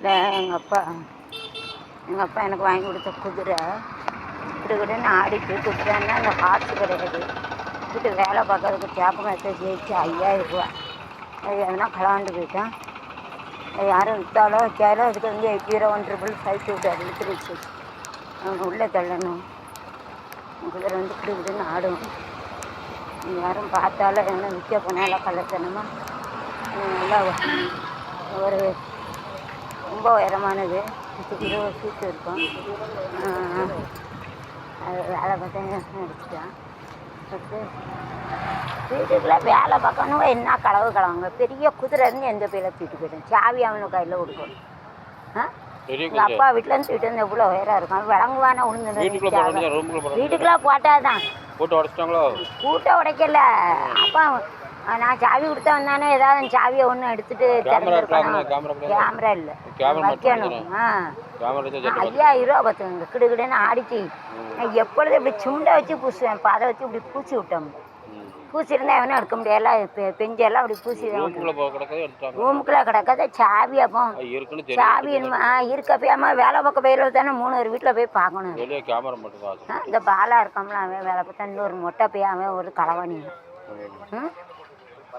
இல்லை எங்கள் அப்பா எனக்கு வாங்கி கொடுத்த குதிரை கிடுகிடுன்னு ஆடிட்டு குதிரைன்னா அந்த காசு கிடையாது. வீட்டு வேலை பார்க்கறதுக்கு கேப்ப மேட்சை ஜெயிச்சு 5000 ரூபா. அது எதுனா கலாண்டு போயிட்டேன். அது யாரும் விற்றாலோ வைக்காலோ அதுக்கு வந்து 80155536 அவங்க உள்ளே தள்ளணும். குதிரை வந்து கிடுகிடுன்னு ஆடும். யாரும் பார்த்தாலும் என்ன விற்க போனாலும் கள்ளத்தனமாக நல்லா ஒரு ரொம்ப உயரமானது 20 ஃபீட்டு இருக்கும். அது வேலை பார்த்தா அடிச்சுட்டான். வீட்டுக்குலாம் வேலை பார்க்கணும். என்ன களவாங்க பெரிய குதிரை இருந்து எந்த பேரில் தூக்கிட்டு போயிட்டேன். சாவி அவனுக்கு கையில் கொடுக்கணும். எங்கள் அப்பா வீட்டிலேருந்து தூக்கிட்டு வந்து எவ்வளோ உயரம் இருக்கும். விளங்குவானா உளுந்து வீட்டுக்குலாம் போட்டால் தான் கூட்ட உடைக்கல. அப்பா நான் சாவி கொடுத்தா வந்தானே ஏதாவது சாவியை ஒன்று எடுத்துட்டு திறந்துருக்கணும். கேமரா இல்லை வைக்கணும். 5000 ரூபா பார்த்துங்க. கிடுகிடுன்னு ஆடிச்சு. நான் எப்பொழுதும் இப்படி சுண்டை வச்சு பூசுவேன். இப்போ அதை வச்சு இப்படி பூசி விட்டோம். பூசிருந்தா எவனும் எடுக்க முடியாது. பெஞ்செல்லாம் அப்படி பூசி ரூமுக்குள்ளே கிடக்காத சாவி. அப்போ சாவி இருக்கப்பயாம வேலை பார்க்க போயிடுறது தானே 3 வீட்டில் போய் பார்க்கணும். இந்த பாலா இருக்கோம்ல அவன் வேலை பார்த்தா இன்னொரு மொட்டை போய் அவன் ஒரு களவாணி.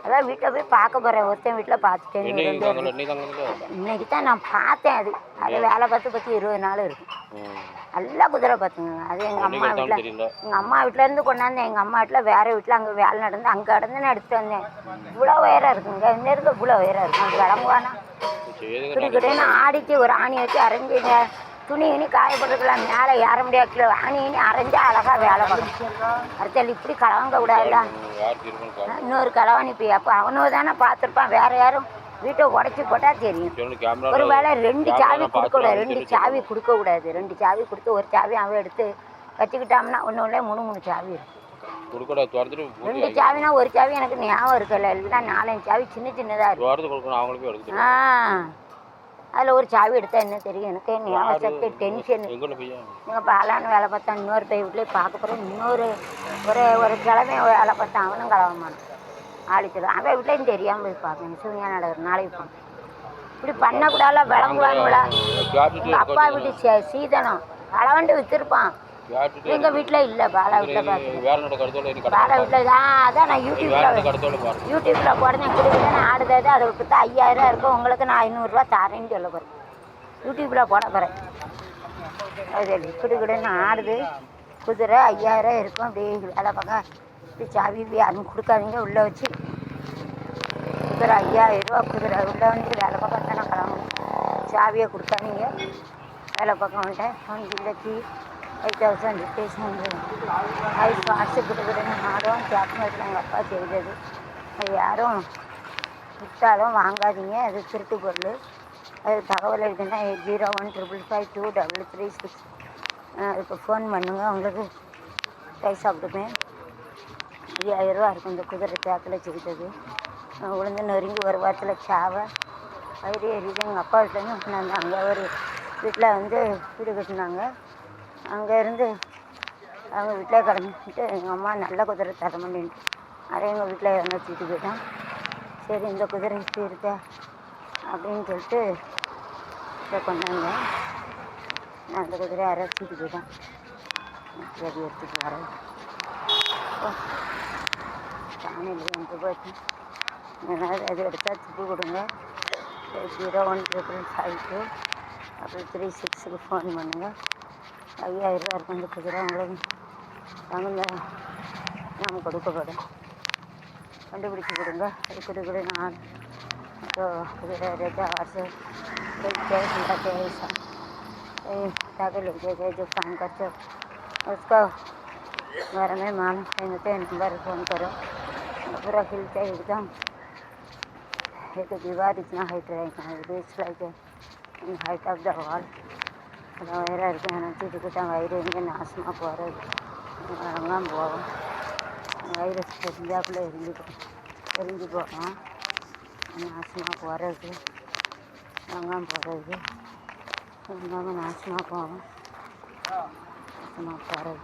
அதான் வீட்டில் போய் பார்க்க போகிறேன். ஒருத்தன் வீட்டில் பார்த்துட்டேன். இன்னைக்கு தான் நான் பார்த்தேன். அது வேலை பார்த்து 20 நாள் இருக்கும். நல்லா குதிரை பார்த்துங்க. அது எங்கள் அம்மா வீட்டிலேருந்து கொண்டாந்தேன். எங்கள் அம்மா வீட்டில் வேறு வீட்டில் அங்கே வேலை நடந்து அங்கே நடந்து நான் எடுத்துகிட்டு வந்தேன். இவ்வளோ உயரம் இருக்குங்க. இந்த இருக்க இவ்வளோ உயரம் இருக்கும். அது விளங்குவானா கிட்டேன்னு ஆடிச்சு. ஒரு ஆணி வச்சு அரைஞ்சிங்க. துணி காயப்பட்டுருக்கலாம். மேலே ஏற முடியாது. ஆணி அரைஞ்சா அழகாக வேலை பார்க்கணும். அடுத்தால் இப்படி களவாங்க கூடாதுல்ல. இன்னொரு களவாணி போய் அப்போ அவனோ தானே பார்த்துருப்பான். வேறு யாரும் வீட்டை உடச்சி போட்டால் தெரியும். ஒரு வேளை 2 சாவி கொடுக்கக்கூடாது. 2 சாவி கொடுக்கக்கூடாது. 2 சாவி கொடுத்து ஒரு சாவி அவன் எடுத்து வச்சுக்கிட்டான்னா ஒன்று 3 சாவி இருக்கும். 2 சாவினா ஒரு சாவி எனக்கு ஞாபகம் இருக்குல்ல. இல்லைன்னா 4 சாவி சின்னதாக இருக்கும். அதில் ஒரு சாவி எடுத்தால் என்ன தெரியும். எனக்கு ஞாபகம் சக்தி டென்ஷன். நீங்கள் பாலான்னு வேலை பார்த்தா இன்னொரு பை வீட்லேயே பார்க்க போகிறோம். இன்னொரு ஒரு கிழமை வேலை பார்த்தா அவனும் கலவமான ஆளிச்சிடும். அவன் வீட்லையும் தெரியாமல் போய் பார்க்கணும். சூனியா நடக்கிற நாளைக்கு போகணும். இப்படி பண்ணக்கூடாது. விளங்குவானுங்களா. எங்கள் அப்பா வீட்டு சீதனம் களவண்டு விற்றுருப்பான். எங்கள் வீட்டில் இல்லை. பாலா வீட்டில் பார்த்து பாலா வீட்டில் அதான் நான் யூடியூப்பில் போடுறேன். கொடுக்குறேன்னு ஆடுறது. அதை கொடுத்தா 5000 இருக்கும். உங்களுக்கு நான் 500 ரூபா தரேன்னு சொல்ல போகிறேன். யூடியூப்பில் போட போகிறேன். அது கிடுகிடுன்னு ஆடுது. குதிரை 5000 இருக்கும். அப்படி வேலை பார்க்க இப்படி சாவி யாரும் கொடுக்காதீங்க. உள்ளே வச்சு குதிரை 5000 ரூபா. குதிரை உள்ளே வந்து வேலை பார்க்க தானே கிளம்பணும். சாவியை கொடுக்காதீங்க. வேலை பார்க்க வந்துட்டேன். இல்லைக்கு 5000 ருபீஸ் வந்து காசு கிடுகிடுன்னு ஆடும். கேப்மேட்டில் எங்கள் அப்பா செய்தது. அது யாரும் விற்றாலும் வாங்காதீங்க. அது திருட்டு பொருள். அது தகவல் இருக்குன்னா 8015552336 அதுக்கு ஃபோன் பண்ணுங்கள். உங்களுக்கு பைசா கொடுப்பேன். 5000 ரூபா இருக்கும். இந்த குதிரை கேப்பில் செய்தது. உளுந்து நொறுங்கி ஒரு வாரத்தில் சாவை வயிறு எரியுது. எங்கள் அப்பா வீட்டிலேருந்து கொண்டாந்து அங்கே ஒரு வீட்டில் வந்து வீடு கட்டினாங்க. அங்கேருந்து அவங்க வீட்டில் கிடந்துட்டு எங்கள் அம்மா நல்ல குதிரை தர முடியுன்ட்டு அதை எங்கள் வீட்டில் இறங்க வச்சுட்டு போயிட்டான். சரி இந்த குதிரை இப்படி இருக்க அப்படின்னு சொல்லிட்டு இதை கொண்டாங்க. நான் அந்த குதிரையை அரைச்சிட்டு போயிட்டேன். சரி எடுத்துட்டு வரேன். சாணியில் வந்து போச்சு. ஏதாவது அது எடுத்தால் திப்பு கொடுங்க. 01555 அப்புறம் 36க்கு ஃபோன் பண்ணுங்கள். 5000 ரூபா இருக்கும். இந்த குதிரை உங்களுக்கு தகுந்த நாம் கொடுக்கப்படும். கண்டுபிடிச்சி கொடுங்க. அது குதிரை நான் कुदिरे रहता है से ताकि लोग जो काम करते उसका घर में मान नंबर फ़ोन करो. पूरा खिलता है एकदम. एक दीवार इतना हाइट रहेगा. It's like height of the wall. वैर इतना वैर नाशமாக போகிறது அங்கெல்லாம் போவோம். வைரஸ் தெரிஞ்சாப்புல எரிஞ்சு போகிறோம். நாசமாக போகிறது அங்கெல்லாம் போகிறது அங்கே நாசமாக போவோம். நாசமாக போகிறது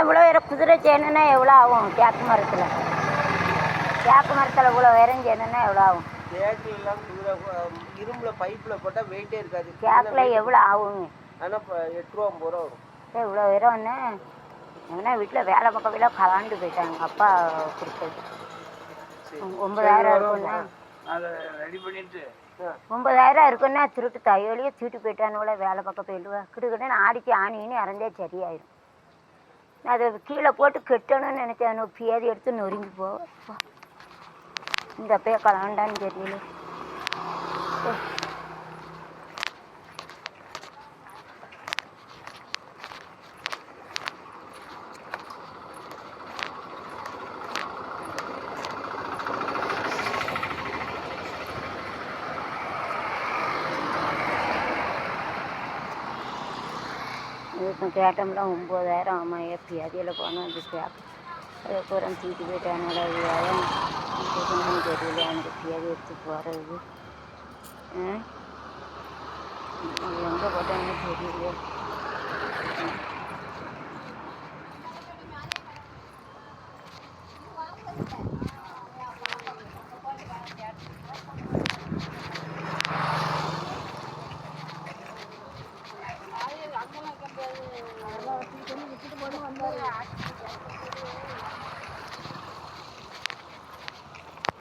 இவ்வளோ வேற குதிரை செய்யணுன்னா எவ்வளோ ஆகும்? தேக்கு மரத்தில் இவ்வளோ வேறம் செய்யணுன்னா எவ்வளோ ஆகும்? தேக்கிலாம் குதிரை இரும்புல பைப்பில் போட்டால் வெயிட்டே இருக்காது. தேக்கில் எவ்வளோ ஆகுங்க? ஆனால் இப்போ 8 ரூபா 50 ரூபா வரும். இவ்வளோ வேறம்னு எங்கன்னா வீட்டில் வேலை பக்கமே கலாண்டு போயிட்டாங்க. அப்பா கொடுத்தது 9,000 இருக்குன்னா அதை ரெடி பண்ணிட்டு 9,000 இருக்குன்னா திருட்டு தையலையே தூட்டு போயிட்டானுல. வேலை பக்கம் போயிடுவேன் கிட்டுக்கிட்டேன்னு ஆடிக்கு ஆணின்னு இறந்தே சரியாயிடும். நான் அதை கீழே போட்டு கெட்டணும்னு நினச்சேன். பியாதி எடுத்து நொறுங்கி போ இந்த அப்பயே கலாண்டான்னு தெரியல. இதுக்கும் கேட்டோம்னா 9,000 ஆமாம். பியாதியில் போனால் அது அதுக்கப்புறம் தூக்கிட்டு போயிட்டானோட வியாயம் தெரியல. எனக்கு பியாதி எடுத்து போகிறது எங்கே போட்டான்னு தெரியல.